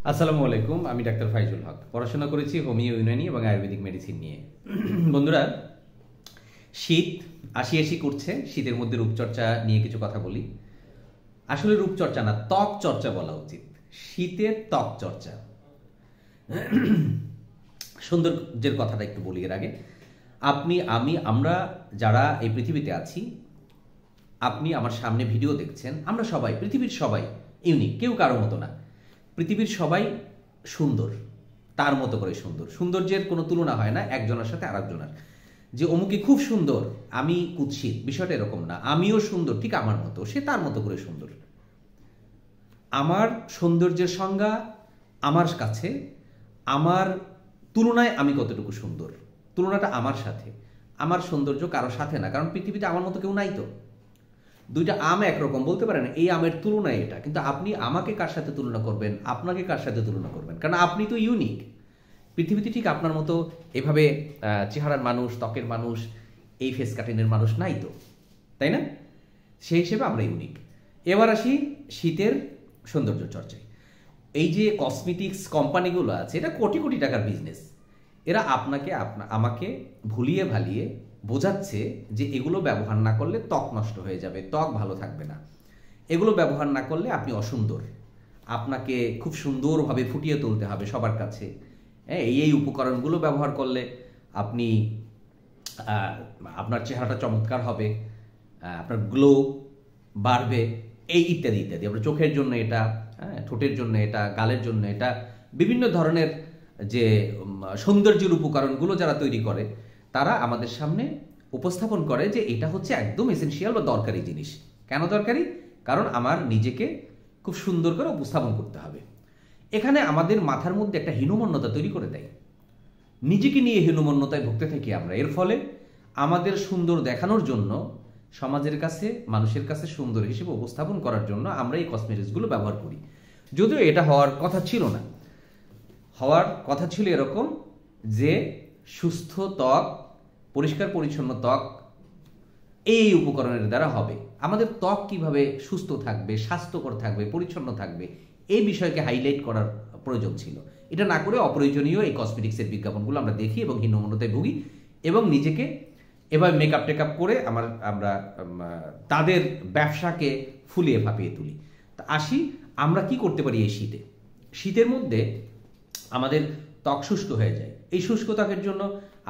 আসসালামু আলাইকুম, আমি ডাক্তার ফাইজুল হক। পড়াশোনা করেছি হোমিও, ইউনানি এবং আয়ুর্বেদিক মেডিসিন নিয়ে। বন্ধুরা, শীত আসি করছে। শীতের মধ্যে রূপচর্চা নিয়ে কিছু কথা বলি। আসলে রূপচর্চা না, ত্বক চর্চা বলা উচিত। শীতের ত্বক চর্চা, সৌন্দর্যের কথাটা একটু বলি। এর আগে আমরা যারা এই পৃথিবীতে আছি, আপনি আমার সামনে ভিডিও দেখছেন, আমরা সবাই, পৃথিবীর সবাই ইউনিক, কেউ কারো মতো না। পৃথিবীর সবাই সুন্দর, তার মতো করে সুন্দর। সৌন্দর্যের কোনো তুলনা হয় না একজনের সাথে আরেকজনের। যে অমুকে খুব সুন্দর, আমি কুৎসিত, বিষয়টা এরকম না। আমিও সুন্দর ঠিক আমার মতো, সে তার মতো করে সুন্দর। আমার সৌন্দর্যের সংজ্ঞা আমার কাছে, আমার তুলনায় আমি কতটুকু সুন্দর, তুলনাটা আমার সাথে। আমার সৌন্দর্য কারো সাথে না, কারণ পৃথিবীতে আমার মতো কেউ নাই তো। দুইটা আম একরকম বলতে পারেন, এই আমের তুলনায় এটা, কিন্তু আপনি আমাকে কার সাথে তুলনা করবেন, আপনাকে কার সাথে তুলনা করবেন? কারণ আপনি তো ইউনিক। পৃথিবীতে ঠিক আপনার মতো এভাবে চেহারার মানুষ, ত্বকের মানুষ, এই ফেস কাটিংয়ের মানুষ নাই তো, তাই না? সেই হিসেবে আমরা ইউনিক। এবার আসি শীতের সৌন্দর্য চর্চায়। এই যে কসমেটিক্স কোম্পানিগুলো আছে, এটা কোটি কোটি টাকার বিজনেস। এরা আমাকে ভুলিয়ে ভালিয়ে বোঝাচ্ছে যে এগুলো ব্যবহার না করলে ত্বক নষ্ট হয়ে যাবে, ত্বক ভালো থাকবে না। এগুলো ব্যবহার না করলে আপনি অসুন্দর, আপনাকে খুব সুন্দরভাবে ফুটিয়ে তুলতে হবে সবার কাছে। হ্যাঁ, এই উপকরণগুলো ব্যবহার করলে আপনি আপনার চেহারাটা চমৎকার হবে, আপনার গ্লো বাড়বে, এই ইত্যাদি ইত্যাদি। আপনার চোখের জন্য এটা, হ্যাঁ, ঠোঁটের জন্য এটা, গালের জন্য এটা, বিভিন্ন ধরনের যে সৌন্দর্যের উপকরণগুলো যারা তৈরি করে, তারা আমাদের সামনে উপস্থাপন করে যে এটা হচ্ছে একদম এসেনশিয়াল বা দরকারি জিনিস। কেন দরকারি? কারণ আমার নিজেকে খুব সুন্দর করে উপস্থাপন করতে হবে। এখানে আমাদের মাথার মধ্যে একটা হীনমন্যতা তৈরি করে দেয়। নিজেকে নিয়ে হীনমন্যতায় ভুগতে থাকি আমরা। এর ফলে আমাদের সুন্দর দেখানোর জন্য, সমাজের কাছে, মানুষের কাছে সুন্দর হিসেবে উপস্থাপন করার জন্য আমরা এই কসমেটিক্সগুলো ব্যবহার করি। যদিও এটা হওয়ার কথা ছিল না। হওয়ার কথা ছিল এরকম যে সুস্থ ত্বক, পরিষ্কার পরিচ্ছন্ন ত্বক এই উপকরণের দ্বারা হবে। আমাদের ত্বক কিভাবে সুস্থ থাকবে, স্বাস্থ্যকর থাকবে, পরিচ্ছন্ন থাকবে, এই বিষয়কে হাইলাইট করার প্রয়োজন ছিল। এটা না করে অপ্রয়োজনীয় এই কসমেটিক্সের বিজ্ঞাপনগুলো আমরা দেখি এবং হীনমন্যতায় ভুগি এবং নিজেকে এভাবে মেকআপ টেকআপ করে আমরা তাদের ব্যবসাকে ফুলিয়ে ফাঁপিয়ে তুলি। তা আসি, আমরা কি করতে পারি এই শীতে? শীতের মধ্যে আমাদের ত্বক শুষ্ক হয়ে যায়। এই শুষ্ক ত্বকের জন্য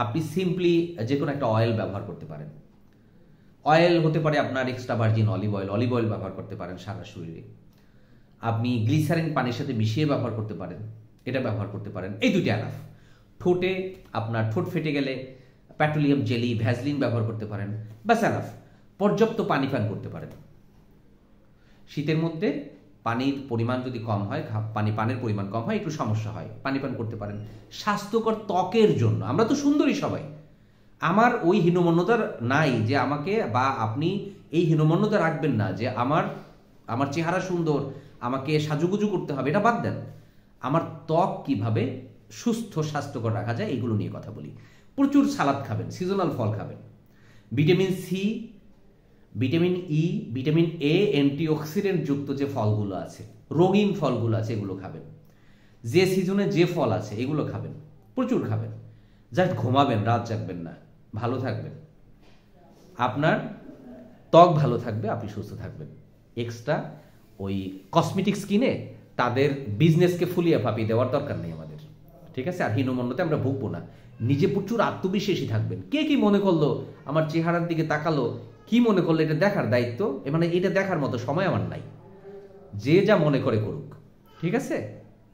আপনি সিম্পলি যে কোনো একটা অয়েল ব্যবহার করতে পারেন। অয়েল হতে পারে আপনার এক্সট্রা ভার্জিন অলিভ অয়েল ব্যবহার করতে পারেন সারা শরীরে। আপনি গ্লিসারিন পানির সাথে মিশিয়ে ব্যবহার করতে পারেন, এটা ব্যবহার করতে পারেন। এই দুইটা এনাফ। ঠোঁটে আপনার ঠোঁট ফেটে গেলে পেট্রোলিয়াম জেলি, ভ্যাসলিন ব্যবহার করতে পারেন, ব্যাস এনাফ। পর্যাপ্ত পানি পান করতে পারেন। শীতের মধ্যে পানির পরিমাণ যদি কম হয়, পানের পরিমাণ কম হয়, একটু সমস্যা হয়, পানি পান করতে পারেন। স্বাস্থ্যকর ত্বকের জন্য আমরা তো সুন্দরী সবাই। আমার ওই হীনমন্যতার নাই যে আমাকে বা আপনি এই হীনমন্যতা রাখবেন না যে আমার চেহারা সুন্দর, আমাকে সাজুগুজু করতে হবে, এটা বাদ দেন। আমার ত্বক কিভাবে সুস্থ স্বাস্থ্যকর রাখা যায় এগুলো নিয়ে কথা বলি। প্রচুর সালাদ খাবেন, সিজনাল ফল খাবেন। Vitamin C, vitamin E, vitamin A, antioxidant যুক্ত যে ফলগুলো আছে, রঙিন ফলগুলো আছে, এগুলো খাবেন। যে সিজনে যে ফল আছে এগুলো খাবেন, প্রচুর খাবেন। জাস্ট ঘুমাবেন, রাত জাগবেন না, ভালো থাকবেন। আপনার ত্বক ভালো থাকবে, আপনি সুস্থ থাকবেন। এক্সট্রা ওই কসমেটিক্স কিনে তাদের বিজনেসকে ফুলিয়ে ফাঁপিয়ে দেওয়ার দরকার নেই আমাদের, ঠিক আছে? আর হীনমন্যতায় আমরা ভুগবো না। নিজে প্রচুর আত্মবিশ্বাসী থাকবেন। কে কি মনে করলো, আমার চেহারার দিকে তাকালো, কি মনে করলো, এটা দেখার দায়িত্ব, মানে এটা দেখার মতো সময় আমার নাই। যে যা মনে করে করুক, ঠিক আছে?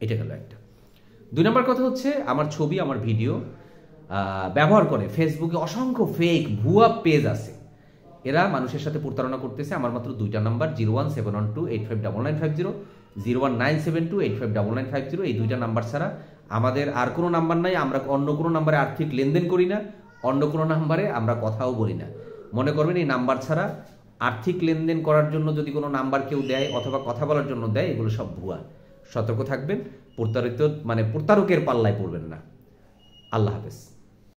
এটা গেল একটা। 2 নম্বর কথা হচ্ছে, আমার ছবি, আমার ভিডিও ব্যবহার করে ফেসবুকে অসংখ্য ফেক ভুয়া পেজ আছে। এরা মানুষের সাথে প্রতারণা করতেছে। আমার মাত্র 2টা নাম্বার, 01712859950, 01972859950। এই 2টা নাম্বার ছাড়া আমাদের আর কোনো নাম্বার নাই। আমরা অন্য কোনো নাম্বারে আর্থিক লেনদেন করি না, অন্য কোনো নাম্বারে আমরা কথাও বলি না। মনে করবেন এই নাম্বার ছাড়া আর্থিক লেনদেন করার জন্য যদি কোনো নাম্বার কেউ দেয় অথবা কথা বলার জন্য দেয়, এগুলো সব ভুয়া। সতর্ক থাকবেন, প্রতারকের পাল্লায় পড়বেন না। আল্লাহ হাফেজ।